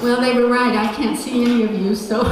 Well, they were right. I can't see any of you, so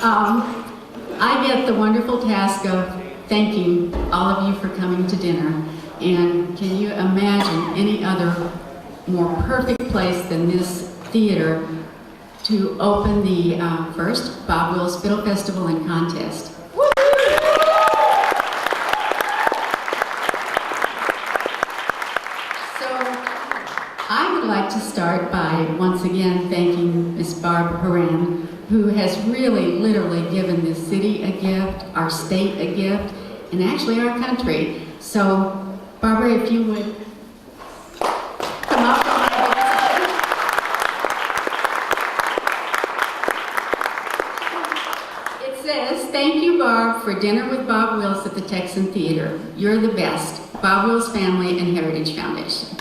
I get the wonderful task of thanking all of you for coming to dinner. And can you imagine any other more perfect place than this theater to open the first Bob Wills Fiddle Festival and Contest? I would like to start by once again thanking Miss Barb Horan, who has really literally given this city a gift, our state a gift, and actually our country. So, Barbara, if you would come up. It says, "Thank you, Barb, for dinner with Bob Wills at the Texan Theater. You're the best. Bob Wills Family and Heritage Foundation."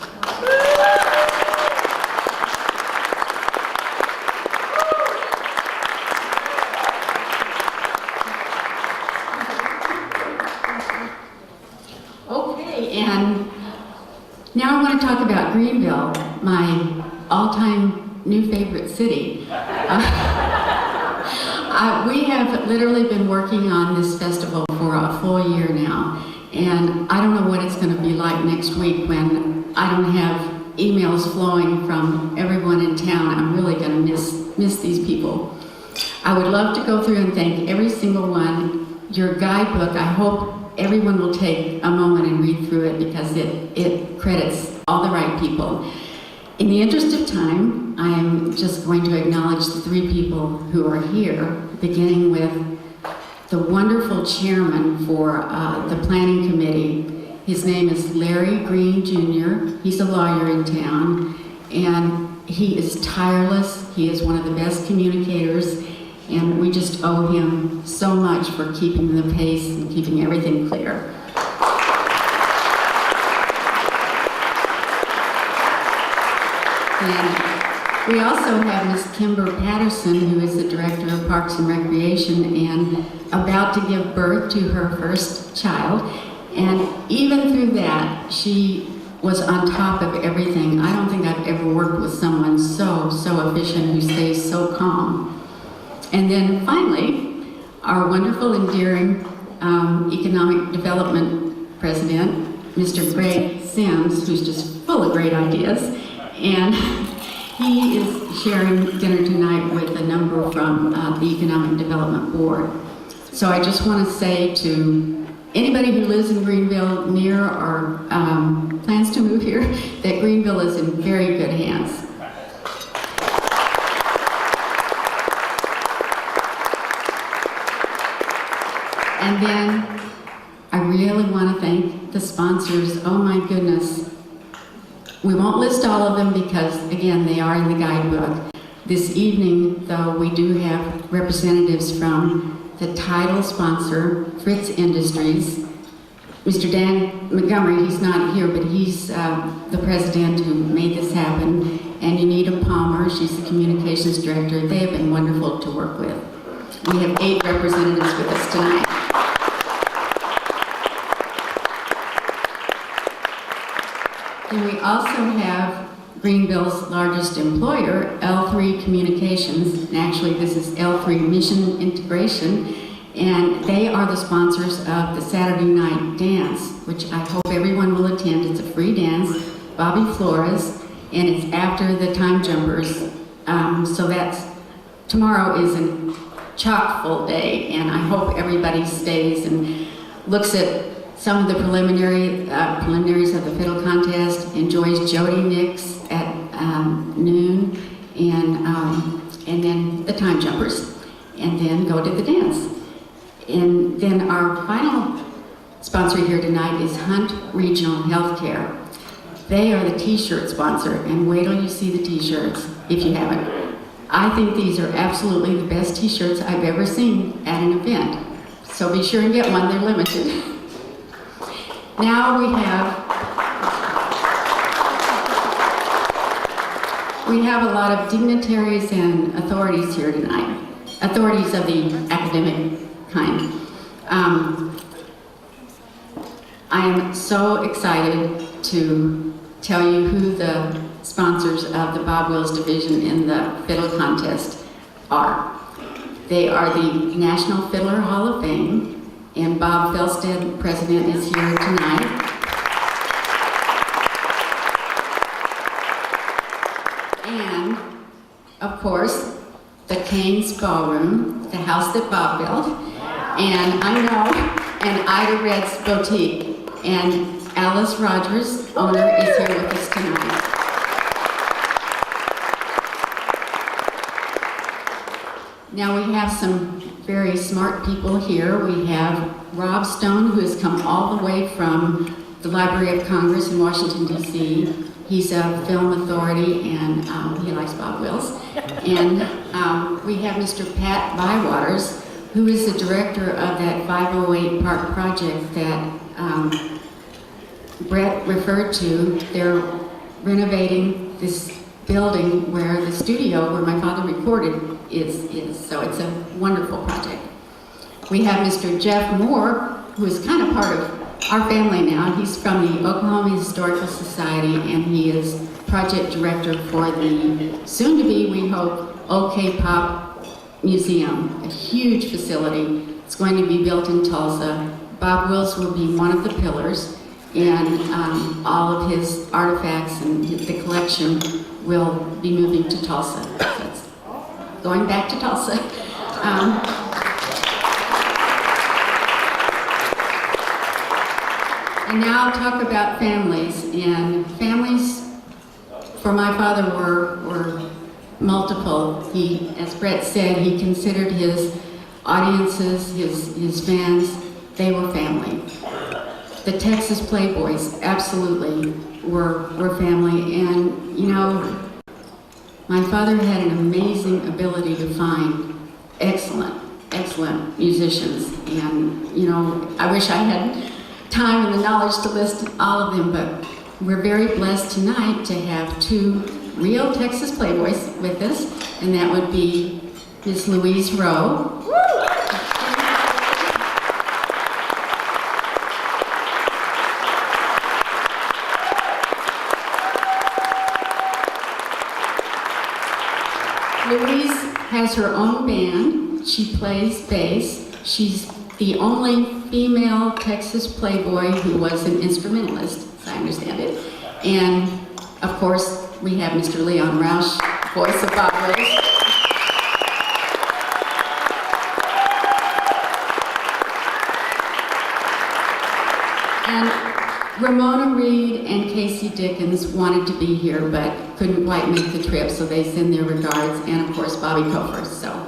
Now I want to talk about Greenville, my all-time new favorite city. We have literally been working on this festival for a full year now, and I don't know what it's going to be like next week when I don't have emails flowing from everyone in town. I'm really going to miss these people. I would love to go through and thank every single one. Your guidebook, I hope everyone will take a moment and read through it because it credits all the right people. In the interest of time, I am just going to acknowledge the three people who are here, beginning with the wonderful chairman for the planning committee. His name is Larry Green Jr. He's a lawyer in town, and he is tireless. He is one of the best communicators, and we just owe him so much for keeping the pace and keeping everything clear. And we also have Ms. Kimber Patterson, who is the Director of Parks and Recreation and about to give birth to her first child. And even through that, she was on top of everything. I don't think I've ever worked with someone so efficient who stays so calm. And then finally, our wonderful, endearing Economic Development President, Mr. Greg Sims, who's just full of great ideas. And he is sharing dinner tonight with a number from the Economic Development Board. So I just want to say to anybody who lives in Greenville, near or plans to move here, that Greenville is in very good hands. And then I really want to thank the sponsors. Oh my goodness. We won't list all of them because, again, they are in the guidebook. This evening, though, we do have representatives from the title sponsor, Fritz Industries. Mr. Dan Montgomery, he's not here, but he's the president who made this happen. And Unita Palmer, she's the communications director. They have been wonderful to work with. We have 8 representatives with us tonight. And we also have Greenville's largest employer, L3 Communications, and actually this is L3 Mission Integration, and they are the sponsors of the Saturday night dance, which I hope everyone will attend. It's a free dance, Bobby Flores, and it's after the Time Jumpers, so that's, tomorrow is a chock-full day, and I hope everybody stays and looks at some of the preliminaries of the fiddle contest, enjoys Jody Nix at noon, and then the Time Jumpers, and then go to the dance. And then our final sponsor here tonight is Hunt Regional Healthcare. They are the t-shirt sponsor, and wait till you see the t-shirts, if you haven't. I think these are absolutely the best t-shirts I've ever seen at an event. So be sure and get one, they're limited. Now we have a lot of dignitaries and authorities here tonight, authorities of the academic kind. I am so excited to tell you who the sponsors of the Bob Wills division in the fiddle contest are. They are the National Fiddler Hall of Fame, and Bob Felstead, president, is here tonight. And, of course, the Kane's Ballroom, the house that Bob built, and I know, and Ida Red's Boutique, and Alice Rogers, owner, is here with us tonight. Now we have some very smart people here. We have Rob Stone, who has come all the way from the Library of Congress in Washington, D.C. He's a film authority, and he likes Bob Wills. And we have Mr. Pat Bywaters, who is the director of that 508 Park project that Brett referred to. They're renovating this building where the studio where my father recorded is. So it's a wonderful project. We have Mr. Jeff Moore, who is kind of part of our family now. He's from the Oklahoma Historical Society, and he is project director for the soon-to-be, we hope, OK Pop Museum, a huge facility. It's going to be built in Tulsa. Bob Wills will be one of the pillars, and all of his artifacts and the collection will be moving to Tulsa. So it's going back to Tulsa. And now I'll talk about families. And families for my father were multiple. He, as Brett said, he considered his audiences, his fans, they were family. The Texas Playboys absolutely were family. And, you know, my father had an amazing ability to find excellent musicians. And, you know, I wish I had time and the knowledge to list all of them, but we're very blessed tonight to have two real Texas Playboys with us, and that would be Miss Louise Rowe. Louise has her own band. She plays bass. She's the only female Texas Playboy who was an instrumentalist, as I understand it. And, of course, we have Mr. Leon Roush, voice of Bob Wills. And Ramona Reed and Casey Dickens wanted to be here, but couldn't quite make the trip, so they send their regards, and, of course, Bobby Kofer. So,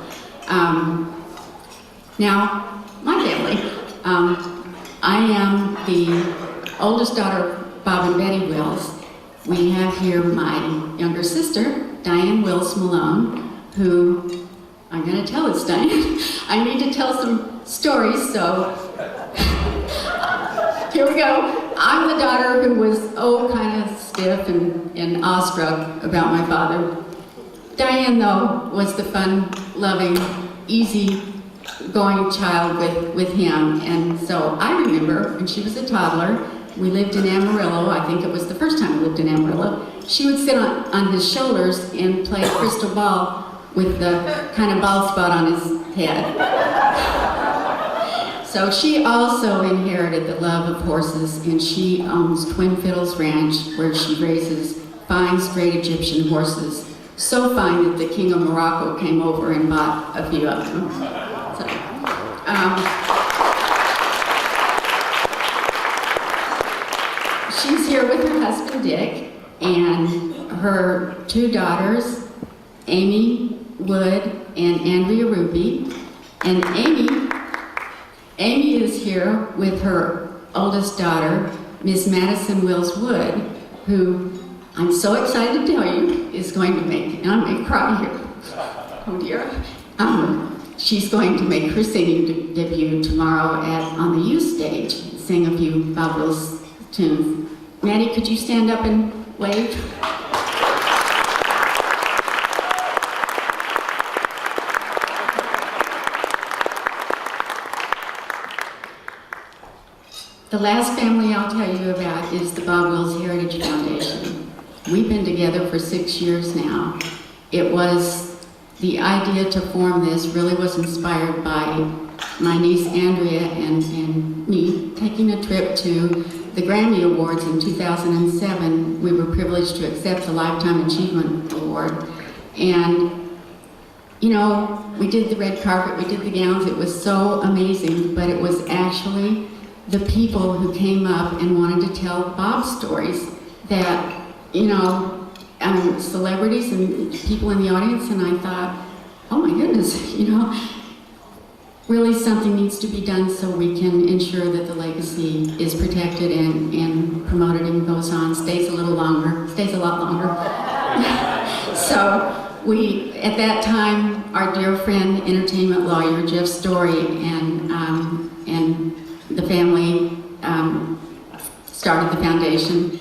now, my family. I am the oldest daughter of Bob and Betty Wills. We have here my younger sister, Diane Wills Malone, who, I'm going to tell it's Diane. I need to tell some stories, so here we go. I'm the daughter who was, kind of stiff and awestruck about my father. Diane, though, was the fun-loving, easy-going child with him. And so I remember when she was a toddler, we lived in Amarillo. I think it was the first time we lived in Amarillo. She would sit on his shoulders and play crystal ball with the kind of bald spot on his head. So she also inherited the love of horses, and she owns Twin Fiddles Ranch, where she raises fine, straight Egyptian horses. So fine that the King of Morocco came over and bought a few of them. So, she's here with her husband, Dick, and her two daughters, Amy Wood and Andrea Ruby. And Amy is here with her oldest daughter, Miss Madison Wills Wood, who I'm so excited to tell you is going to make, and I'm going to cry here. Oh dear. She's going to make her singing debut tomorrow on the youth stage, sing a few Bob Wills tunes. Maddie, could you stand up and wave? The last family I'll tell you about is the Bob Wills Heritage Foundation. We've been together for 6 years now. It was, the idea to form this really was inspired by my niece Andrea and me taking a trip to the Grammy Awards in 2007. We were privileged to accept the Lifetime Achievement Award. And, you know, we did the red carpet, we did the gowns, it was so amazing, but it was actually the people who came up and wanted to tell Bob's stories that, you know, celebrities and people in the audience, and I thought, oh my goodness, you know, really something needs to be done so we can ensure that the legacy is protected and promoted and goes on, stays a lot longer. So we, at that time, our dear friend, entertainment lawyer, Jeff Story, and the family started the foundation.